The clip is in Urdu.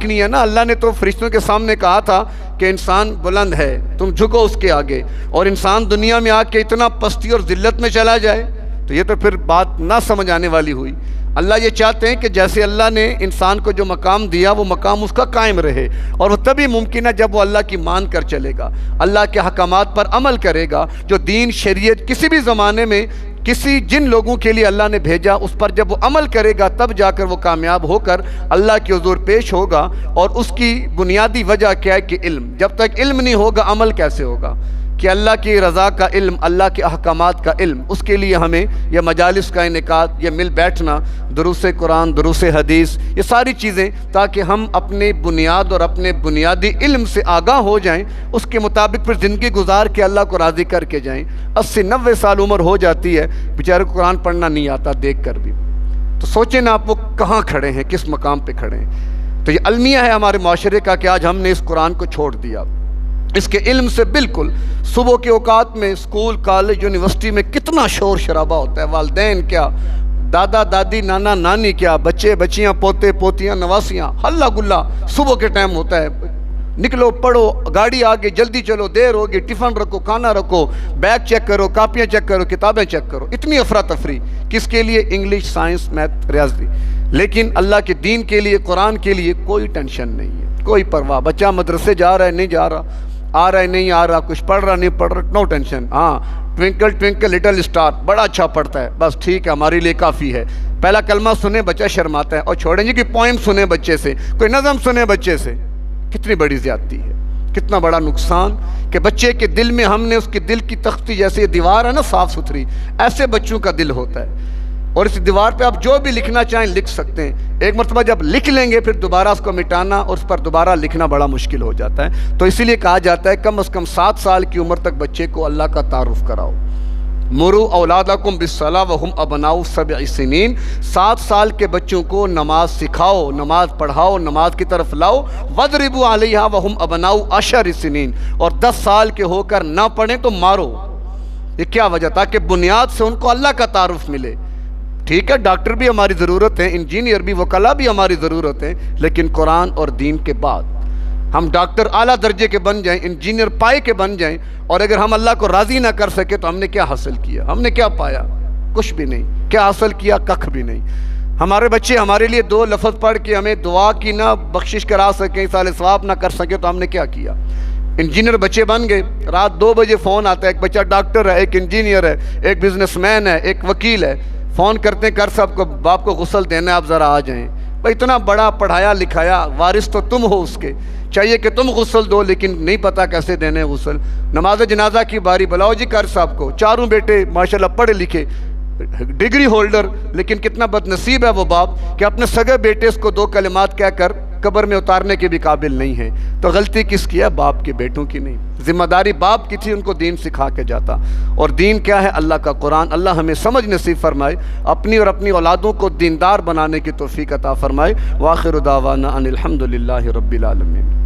نہیں ہے نا، اللہ نے تو فرشتوں کے سامنے کہا تھا کہ انسان بلند ہے، تم جھکو اس کے آگے، اور انسان دنیا میں آ کے اتنا پستی اور ذلت میں چلا جائے تو یہ تو پھر بات نہ سمجھ آنے والی ہوئی۔ اللہ یہ چاہتے ہیں کہ جیسے اللہ نے انسان کو جو مقام دیا وہ مقام اس کا قائم رہے، اور وہ تبھی ممکن ہے جب وہ اللہ کی مان کر چلے گا، اللہ کے احکامات پر عمل کرے گا۔ جو دین شریعت کسی بھی زمانے میں کسی جن لوگوں کے لیے اللہ نے بھیجا اس پر جب وہ عمل کرے گا تب جا کر وہ کامیاب ہو کر اللہ کے حضور پیش ہوگا۔ اور اس کی بنیادی وجہ کیا ہے کہ علم، جب تک علم نہیں ہوگا عمل کیسے ہوگا؟ کہ اللہ کی رضا کا علم، اللہ کے احکامات کا علم، اس کے لیے ہمیں یہ مجالس کا انعقاد، یہ مل بیٹھنا، دروس قرآن، دروس حدیث، یہ ساری چیزیں تاکہ ہم اپنے بنیاد اور اپنے بنیادی علم سے آگاہ ہو جائیں، اس کے مطابق پھر زندگی گزار کے اللہ کو راضی کر کے جائیں۔ 80-90 سال عمر ہو جاتی ہے، بیچارے کو قرآن پڑھنا نہیں آتا دیکھ کر بھی، تو سوچیں نا آپ وہ کہاں کھڑے ہیں، کس مقام پہ کھڑے ہیں۔ تو یہ المیہ ہے ہمارے معاشرے کا کہ آج ہم نے اس قرآن کو چھوڑ دیا، اس کے علم سے بالکل۔ صبح کے اوقات میں اسکول، کالج، یونیورسٹی میں کتنا شور شرابہ ہوتا ہے، والدین کیا، دادا دادی، نانا نانی کیا، بچے بچیاں، پوتے پوتیاں، نواسیاں، ہلہ گلہ صبح کے ٹائم ہوتا ہے۔ نکلو، پڑھو، گاڑی آگے، جلدی چلو، دیر ہوگی، ٹفن رکھو، کھانا رکھو، بیگ چیک کرو، کاپیاں چیک کرو، کتابیں چیک کرو، اتنی افراتفری کس کے لیے؟ انگلش، سائنس، میتھ، ریاضی۔ لیکن اللہ کے دین کے لیے، قرآن کے لیے کوئی ٹینشن نہیں ہے، کوئی پرواہ۔ بچہ مدرسے جا رہا ہے نہیں جا رہا، آ رہا ہے نہیں آ رہا، کچھ پڑھ رہا نہیں پڑھ رہا، نو ٹینشن۔ ہاں، ٹوینکل ٹوینکل لٹل اسٹار بڑا اچھا پڑھتا ہے، بس ٹھیک ہے، ہمارے لیے کافی ہے۔ پہلا کلمہ سنے بچہ شرماتا ہے، اور چھوڑیں جی کہ پوئم سنے بچے سے، کوئی نظم سنے بچے سے، کتنی بڑی زیادتی ہے، کتنا بڑا نقصان کہ بچے کے دل میں ہم نے اس کے دل کی تختی، جیسے یہ دیوار ہے نا صاف ستھری، ایسے بچوں کا دل ہوتا ہے، اور اس دیوار پہ آپ جو بھی لکھنا چاہیں لکھ سکتے ہیں۔ ایک مرتبہ جب لکھ لیں گے پھر دوبارہ اس کو مٹانا اور اس پر دوبارہ لکھنا بڑا مشکل ہو جاتا ہے۔ تو اسی لیے کہا جاتا ہے کم از کم 7 سال کی عمر تک بچے کو اللہ کا تعارف کراؤ۔ مروا اولادکم بالصلاۃ وہم ابناء 7 سنین، 7 سال کے بچوں کو نماز سکھاؤ، نماز پڑھاؤ، نماز کی طرف لاؤ۔ وَاضْرِبُوا عَلَيْهَا وَهُمْ أَبْنَاءُ 10 سنین، اور 10 سال کے ہو کر نہ پڑھیں تو مارو۔ یہ کیا وجہ؟ تاکہ بنیاد سے ان کو اللہ کا تعارف ملے۔ ٹھیک ہے، ڈاکٹر بھی ہماری ضرورت ہے، انجینئر بھی، وکلا بھی ہماری ضرورت ہے، لیکن قرآن اور دین کے بعد ہم ڈاکٹر اعلیٰ درجے کے بن جائیں، انجینئر پائے کے بن جائیں، اور اگر ہم اللہ کو راضی نہ کر سکے تو ہم نے کیا حاصل کیا؟ ہم نے کیا پایا؟ کچھ بھی نہیں۔ کیا حاصل کیا؟ ککھ بھی نہیں۔ ہمارے بچے ہمارے لیے 2 لفظ پڑھ کے ہمیں دعا کی نہ بخشش کرا سکیں، ایصال ثواب نہ کر سکیں تو ہم نے کیا کیا؟ انجینئر بچے بن گئے، رات 2 بجے فون آتا ہے، ایک بچہ ڈاکٹر ہے، ایک انجینئر ہے، ایک بزنس مین ہے، ایک وکیل ہے، فون کرتے ہیں کر صاحب کو، باپ کو غسل دینا ہے، آپ ذرا آ جائیں۔ بھائی اتنا بڑا پڑھایا لکھایا، وارث تو تم ہو اس کے، چاہیے کہ تم غسل دو، لیکن نہیں پتہ کیسے دینے غسل۔ نماز جنازہ کی باری، بلاؤ جی کر صاحب کو، 4 بیٹے ماشاءاللہ پڑھے لکھے، ڈگری ہولڈر، لیکن کتنا بد نصیب ہے وہ باپ کہ اپنے سگے بیٹے اس کو 2 کلمات کہہ کر قبر میں اتارنے کے بھی قابل نہیں ہے۔ تو غلطی کس کی ہے؟ باپ کے، بیٹوں کی نہیں۔ ذمہ داری باپ کی تھی، ان کو دین سکھا کے جاتا۔ اور دین کیا ہے؟ اللہ کا قرآن۔ اللہ ہمیں سمجھ نصیب فرمائے، اپنی اور اپنی اولادوں کو دیندار بنانے کی توفیق عطا فرمائے۔ وآخر دعوانا ان الحمد للہ رب العالمین۔